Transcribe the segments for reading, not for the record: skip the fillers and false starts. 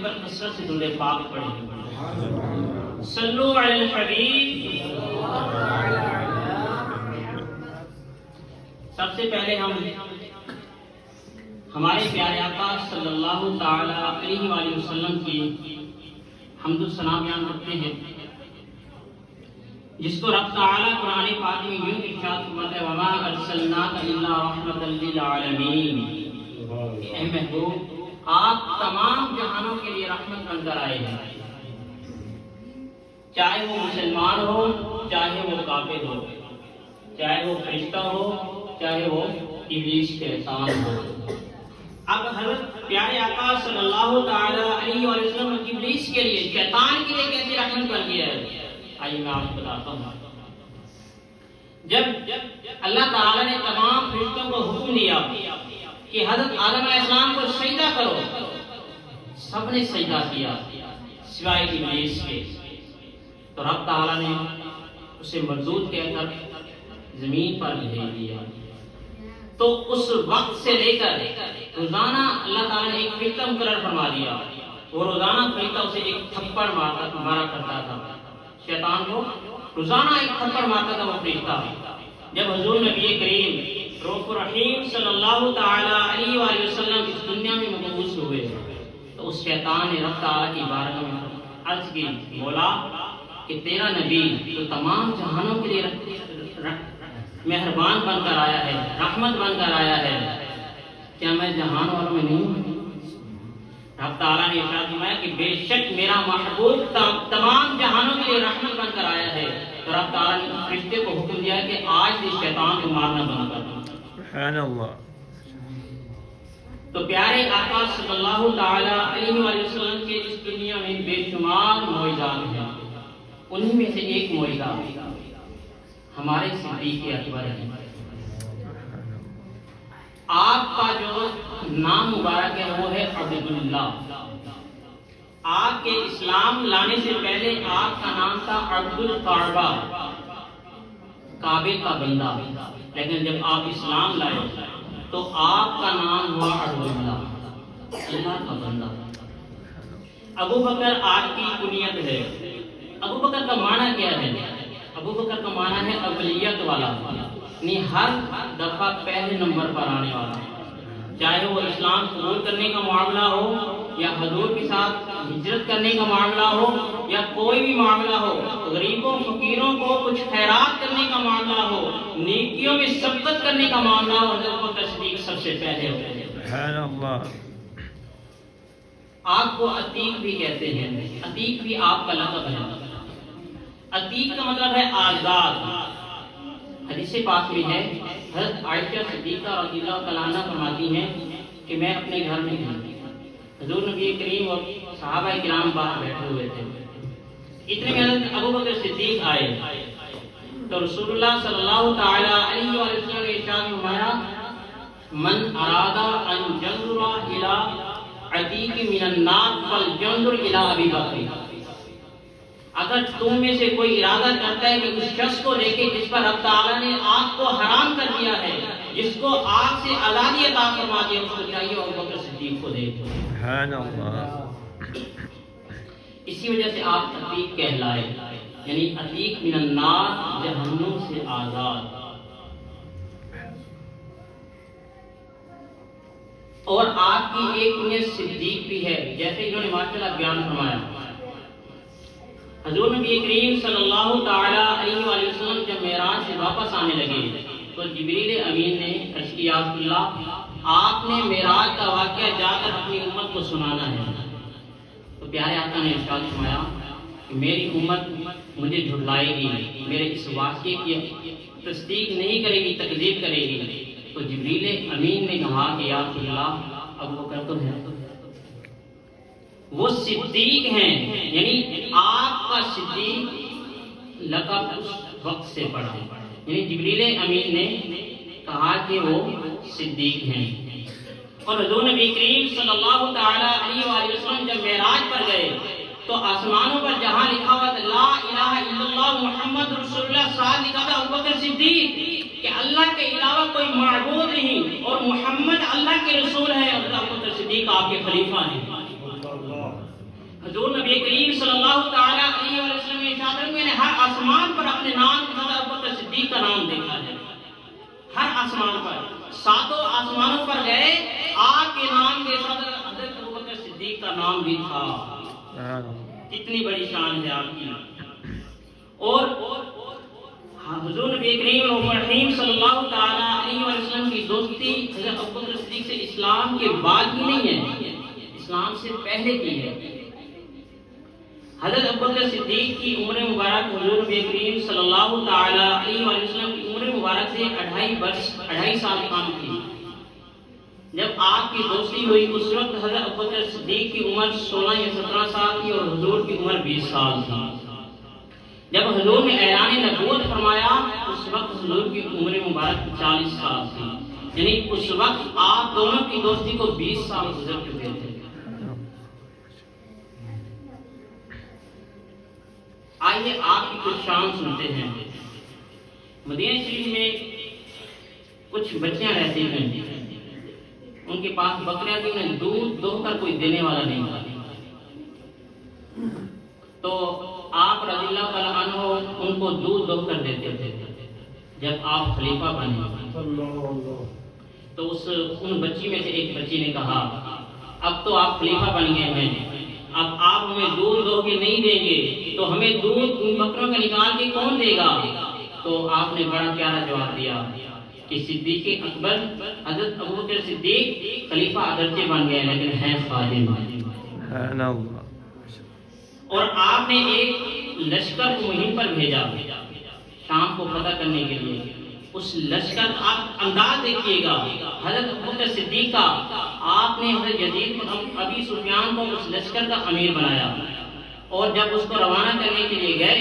مل کر کثرت سے درود پاک پڑھیں. صلو علی الحبیب. سب سے پہلے ہم ہمارے پیارے آقا صلی اللہ تعالی علیہ وآلہ وسلم کی حمد و ثنا بیان کرتے ہیں، جس کو رب تعالیٰ قرآن پاک میں یوں ارشاد فرماتا ہے وما ارسلناک الا رحمۃ للعالمین. اے محبوب آپ تمام جہانوں کے لیے رحمت بن کر آئے ہیں، چاہے وہ مسلمان ہو، چاہے وہ کافر ہو، چاہے وہ فرشتہ ہو، چاہے وہ ابلیس شیطان ہو. اب حضرت پیارے آقا صلی اللہ تعالی علیہ وآلہ وسلم ابلیس کے لیے، شیطان کے لیے کیسے رحمت بن گیا ہے؟ آئیے میں آپ کو بتاتا ہوں. جب اللہ تعالی نے تمام فرشتوں کو حکم دیا کہ حضرت آدم علیہ السلام کو سجدہ کرو، سب نے سجدہ کیا سوائے ابلیس کے. تو رب تعالی نے اسے مردود کہہ کر زمین پر بھیج دیا. تو اس وقت سے لے کر روزانہ اللہ تعالیٰ نے ایک فرشتہ مقرر فرما دیا. وہ روزانہ فرشتہ اسے ایک تھپڑ مارا کرتا تھا. شیطان کو روزانہ ایک تھپڑ مارتا تھا وہ فرشتہ. جب حضور نبی کریم رؤوف الرحیم صلی اللہ تعالی علیہ وآلہ وسلم اس دنیا میں مبعوث ہوئے تو اس شیطان نے رب تعالیٰ کی بارگاہ میں عرض کی، بولا کہ تیرا نبی تو تمام جہانوں کے لیے مہربان بن کر آیا ہے، رحمت بن کر آیا ہے، کیا میں جہان والوں میں نہیں ہوں؟ رب تعالیٰ نے ارشاد فرمایا کہ بے شک میرا محبوب تمام جہانوں کے لیے رحمت بن کر آیا ہے. تو رب تعالیٰ نے فرشتے کو حکم دیا کہ آج اس شیطان کو مارنا بند کر دو. سبحان اللہ. تو پیارے آقا صلی اللہ تعالی علیہ وآلہ وسلم کے اس دنیا میں بے شمار معجزات ہیں. انہی میں سے ایک معجزہ ہمارے صدیق اکبر ہیں. آپ کا جو نام مبارک ہے وہ ہے عبداللہ. آپ کے اسلام لانے سے پہلے آپ کا نام تھا عبد الکعبہ، کعبے کا بندہ. لیکن جب آپ اسلام لائے تو آپ کا نام ہوا عبداللہ، اللہ کا بندہ. ابو بکر آپ کی کنیت ہے. ابو بکر کا معنی کیا ہے؟ ابو بکر کا معنی ہے اقلیت والا، یعنی ہر دفعہ پہلے نمبر پر آنے والا. چاہے وہ اسلام قبول کرنے کا معاملہ ہو یا حضور کے ساتھ ہجرت کرنے کا معاملہ ہو یا کوئی بھی معاملہ ہو، غریبوں فقیروں کو کچھ خیرات کرنے کا معاملہ ہو، نیکیوں میں سبقت کرنے کا معاملہ ہو، حضرت بکر صدیق سب سے پہلے ہوتے ہیں. سبحان اللہ. آپ کو عتیق بھی کہتے ہیں. عتیق بھی آپ کا لقب ہے. عتیق کا مطلب ہے آزاد. حدیث پاک میں ہے حضرت عائشہ صدیقہ رضی اللہ تعالیٰ عنہ فرماتی ہیں کہ میں اپنے گھر میں تھی، حضور نبی کریم اور صحابہ کرام باہر بیٹھے ہوئے تھے. اتنے میں حضرت ابو بکر صدیق آئے تو رسول اللہ صلی اللہ تعالی علیہ وآلہ وسلم نے ارشاد فرمایا من اراد ان ينظر الى عتیق من النار فلينظر الى ابی بکر. اگر تم میں سے کوئی ارادہ کرتا ہے کہ اس شخص کو دیکھے جس پر رب تعالیٰ نے آگ کو حرام کر دیا ہے، جس کو آگ سے آزادی عطا فرما دیا، اس کو چاہیے ابو بکر صدیق کو دیکھو. سبحان اللہ. اسی وجہ سے آپ عتیق کہلائے، یعنی عتیق من النار، جہنم سے آزاد. اور آپ کی ایک کنیت صدیق بھی ہے، جیسے انہوں نے ماشاءاللہ بیان فرمایا. حضور نبی کریم صلی اللہ تعالی علیہ وآلہ وسلم جب معراج سے واپس آنے لگے تو جبریل امین نے عرض کیا یا رسول اللہ آپ نے معراج کا واقعہ جا کر اپنی امت کو سنانا ہے. تو پیارے آقا نے ارشاد فرمایا کہ میری امت مجھے جھٹلائے گی، میرے اس واقعے کی تصدیق نہیں کرے گی، تکذیب کرے گی. تو جبریل امین نے کہا کہ یا رسول اللہ ابو بکر تو ہے، وہ صدیق ہیں، یعنی آپ کا صدیق لقب اس وقت سے پڑا ہے. یعنی جبریل امین نے کہا کہ وہ صدیق ہیں. اور حضور نبی کریم صلی اللہ تعالی علیہ وآلہ وسلم جب معراج پر گئے تو آسمانوں پر جہاں لکھا ہوا تھا لا الہ الا اللہ محمد رسول اللہ، ساتھ لکھا تھا ابو بکر صدیق، کہ اللہ کے علاوہ کوئی معبود نہیں اور محمد اللہ کے رسول ہے، اور ابو بکر صدیق آپ کے خلیفہ ہیں. حضور نبی کریم صلی اللہ تعالی علیہ وسلم نے ارشاد فرمایا، میں نے ہر آسمان پر اپنے نام کے ساتھ ابو بکر صدیق کا نام دیکھا ہے، ہر آسمان پر، ساتوں آسمانوں پر گئے، آپ کے نام کے ساتھ حضرت ابو بکر صدیق کا نام بھی تھا۔ کتنی بڑی شان ہے آپ کی۔ اور حضور نبی کریم صلی اللہ تعالی علیہ وسلم کی دوستی حضرت ابو بکر صدیق سے اسلام کے بعد کی نہیں ہے، اسلام سے پہلے کی ہے۔ حضرت ابو بکر صدیق کی عمر مبارک حضور نبی کریم صلی اللہ تعالی علیہ وسلم کی عمر مبارک سے 2.5 سال کم تھی۔ جب آپ کی دوستی ہوئی اس وقت حضرت ابو بکر صدیق کی عمر 16 یا 17 سال تھی اور حضور کی عمر 20 سال تھی۔ جب حضور نے اعلان نبوت فرمایا اس وقت حضور کی عمر مبارک 40 سال تھی، یعنی اس وقت آپ دونوں کی دوستی کو 20 سال گزر چکے تھے۔ آئیے آپ کی کچھ شان سنتے ہیں۔ مدینہ شریف میں کچھ بچیاں رہتی ہیں، ان کے پاس بکریاں تھیں، انہیں دودھ دوہ کر کوئی دینے والا نہیں تھا، تو آپ رضی اللہ تعالیٰ عنہ ان کو دودھ دوہ کر دیتے تھے۔ جب آپ خلیفہ بنے تو ان بچی میں سے ایک بچی نے کہا، اب تو آپ خلیفہ بن گئے ہیں، اب آپ ہمیں دودھ دو کے نہیں دیں گے تو ہمیں دودھ بکروں کا نکال کے کون دے گا؟ تو آپ نے بڑا پیارا جواب دیا کہ صدیق اکبر حضرت ابو بکر صدیق خلیفہ اگرچہ بن گئے لیکن ہیں خادم۔ اور آپ نے ایک لشکر کو مہم پر بھیجا شام کو فتح کرنے کے لیے۔ اس لشکر کا آپ انداز دیکھیے گا، حضرت ابو بکر صدیق کا، آپ نے حضرت یزید بن ابی سفیان کو اس لشکر کا امیر بنایا، اور جب اس کو روانہ کرنے کے لیے گئے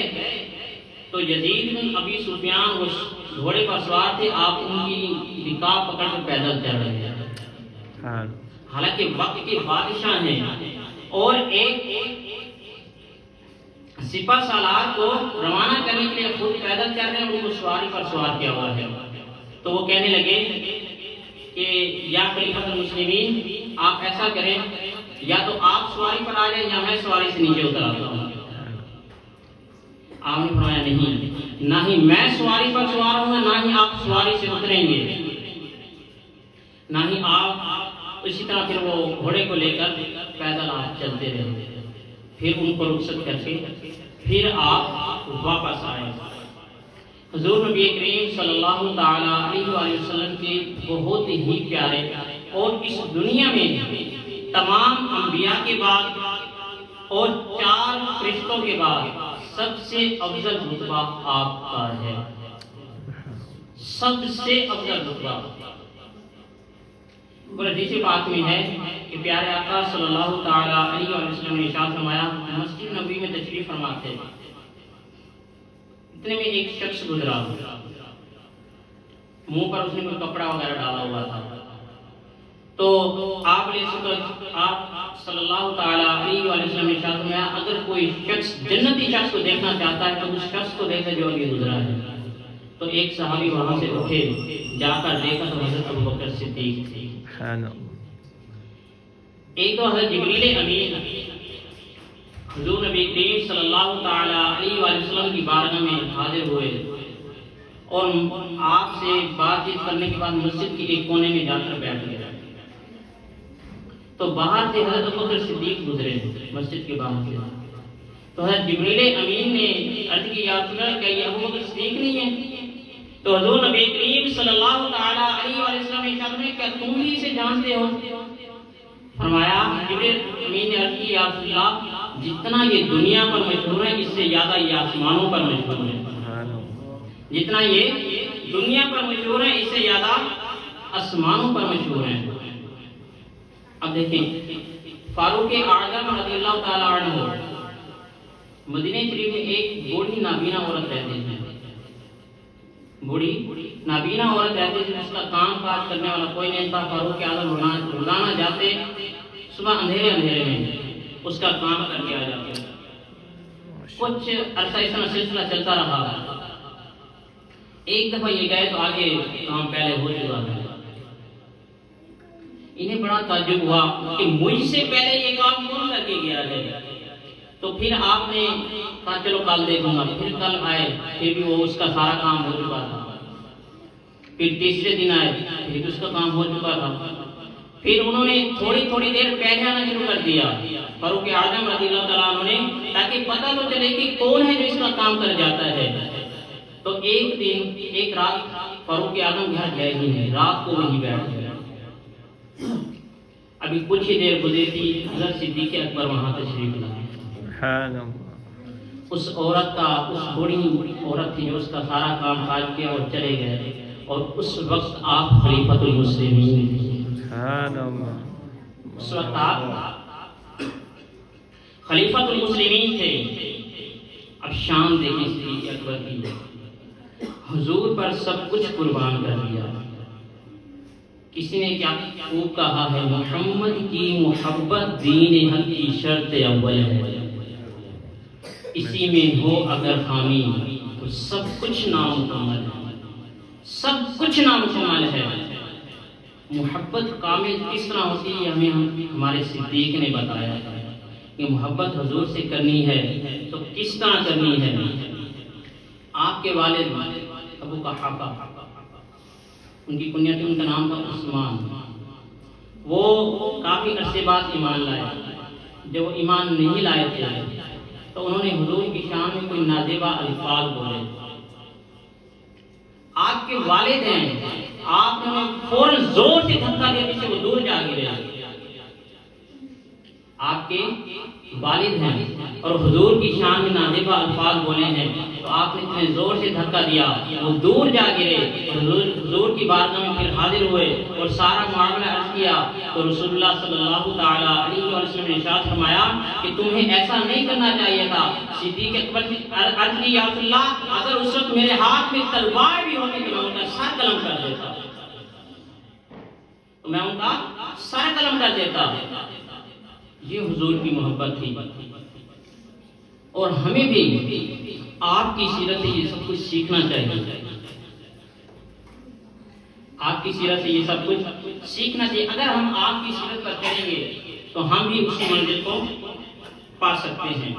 تو یزید بن ابی سفیان اس گھوڑے پر سوار تھے، آپ ان کی رکاب پکڑ کر پیدل چل رہے ہیں، حالانکہ وقت کے بادشاہ ہیں، اور ایک سپہ سالار کو روانہ کرنے کے لیے خود پیدل چل رہے ہیں، ان کو سواری پر سوار کیا ہوا ہے۔ تو وہ کہنے لگے کہ یا خلیفۃ المسلمین، آپ ایسا کریں، یا تو آپ سواری پر آ جائیں یا میں سواری سے نیچے اتر آتا ہوں۔ آپ نے فرمایا نہیں، نہ ہی میں سواری پر سوار ہوں گا، نہ ہی آپ سواری سے اتریں گے، نہ ہی آپ۔ اسی طرح پھر وہ گھوڑے کو لے کر پیدل آپ چلتے رہے، پھر ان کو رخصت کر کے پھر آپ واپس آئے۔ حضور نبی کریم صلی اللہ تعالی علیہ وسلم کے بہت ہی پیارے، اور اس دنیا میں تمام انبیاء کے بعد اور 4 فرشتوں کے بعد سب سے افضل رتبہ آپ کا ہے، سب سے افضل رتبہ۔ اور حدیث پاک میں ہے کہ پیارے آقا صلی اللہ تعالی علیہ وسلم نے ارشاد فرمایا، مسجد نبوی میں تشریف فرما تھے، اتنے میں ایک شخص گزرا، منہ پر اس نے کوئی کپڑا وغیرہ ڈالا ہوا تھا، تو آپ صلی اللہ تعالی علیہ وسلم نے ارشاد فرمایا، اگر کوئی شخص جنتی شخص کو دیکھنا چاہتا ہے تو اس شخص کو دیکھے جو ابھی گزرا ہے۔ تو ایک صحابی وہاں سے اٹھے، جا کر دیکھا تو حضرت ابو بکر صدیق تھی۔ ایک تو حضرت جبریل امین حضور نبی کریم صلی اللہ تعالی علیہ وسلم کی بارگاہ میں حاضر ہوئے، اور آپ سے بات چیت کرنے کے بعد مسجد کے ایک کونے میں جا کر بیٹھ گئے، تو باہر سے حضرت ابو بکر صدیق گزرے مسجد کے باہر سے، تو حضرت جبریل امین نے عرض کی، یا رسول اللہ، کیا یہ ابو بکر صدیق نہیں ہے؟ تو حضور نبی کریم صلی اللہ تعالی علیہ وسلم نے ارشاد فرمایا، کیا تم بھی اسے جانتے ہو؟ فرمایا، جبریل امین نے عرض کی، یا رسول اللہ، جتنا یہ دنیا پر مشہور ہے اس سے زیادہ یہ آسمانوں پر مشہور ہے، جتنا یہ دنیا پر مشہور ہے اس سے زیادہ آسمانوں پر مشہور ہے۔ اب دیکھیں، فاروق اعظم رضی اللہ تعالی عنہ مدینہ شریف میں ایک بوڑھی نابینا عورت رہتی ہے، بوڑھی نابینا عورت رہتی تھی، اس کا کام کاج کرنے والا کوئی نہیں تھا۔ فاروق اعظم روزانہ جاتے، صبح اندھیرے میں اس کا کام کر کے آ جاتے۔ کچھ عرصہ اس طرح سلسلہ چلتا رہا، ایک دفعہ یہ گئے تو آگے کام پہلے ہو چکا ہے۔ انہیں بڑا تعجب ہوا کہ مجھ سے پہلے یہ کام کون کر کے گیا ہے، تو پھر آپ نے کہا چلو کل دیکھوں گا، پھر کل آئے، پھر بھی وہ اس کا سارا کام ہو چکا تھا۔ پھر تیسرے دن آئے، پھر اس کا کام ہو چکا تھا۔ پھر انہوں نے تھوڑی تھوڑی دیر پہلے آنا شروع کر دیا فاروق اعظم رضی اللہ تعالیٰ عنہ نے، تاکہ پتہ تو چلے کہ کون ہے جو اس کا کام کر جاتا ہے۔ تو ایک دن ایک رات فاروق اعظم گھر گئے ہی نہیں، رات کو وہیں بیٹھ گئے۔ ابھی کچھ ہی دیر گزری تھی، حضرت صدیق اکبر وہاں تشریف لائے۔ اس عورت کا، اس بوڑھی عورت تھی جو اس کا سارا کام کاج کیا اور چلے گئے، اور اس وقت آپ خلیفۃ المسلمین تھے۔ اس وقت آپ خلیفۃ المسلمین تھے۔ اب شان دیکھیں صدیق اکبر کی، حضور پر سب کچھ قربان کر دیا۔ کسی نے کیا خوب کہا ہے، محمد کی محبت دین حق کی شرط اول ہے، اسی میں ہو اگر خامی تو سب کچھ نامکمل ہے، سب کچھ نامکمل ہے۔ محبت کامل کس طرح ہوتی ہے، ہمیں ہمارے صدیق نے بتایا کہ محبت حضور سے کرنی ہے تو کس طرح کرنی ہے۔ آپ کے والد ابو قحافہ، ان کی کنیت، ان کا نام تھا عثمان، وہ کافی عرصے بعد ایمان لائے۔ جب وہ ایمان نہیں لائے تھے تو انہوں نے حضور کی شان میں کوئی نازیبہ الفاظ بولے۔ آپ کے والد ہیں، آپ نے فوراً زور سے دھکا دیا جس سے وہ دور جا گرے۔ آپ کے والد ہیں اور حضور کی شان میں نازیبہ الفاظ بولے ہیں، تو آپ نے اتنے زور سے دھکا دیا وہ دور جا گرے۔ حضور کی بارگاہ میں پھر حاضر ہوئے اور سارا معاملہ عرض کیا، تو رسول اللہ صلی اللہ تعالیٰ علیہ وسلم نے ارشاد فرمایا کہ تمہیں ایسا نہیں کرنا چاہیے تھا۔ صدیق اکبر نے عرض کی، یا رسول اللہ، اگر اس وقت میرے ہاتھ میں تلوار بھی ہوتی تو میں ان کا سر قلم کر دیتا، تو میں ان کا سر قلم کر دیتا۔ یہ حضور کی محبت تھی، اور ہمیں بھی آپ کی سیرت سے یہ سب کچھ سیکھنا چاہیے۔ آپ کی سیرت سے یہ سب کچھ سیکھنا چاہیے۔ اگر ہم آپ کی سیرت پر چلیں گے تو ہم بھی اسی منزل کو پا سکتے ہیں۔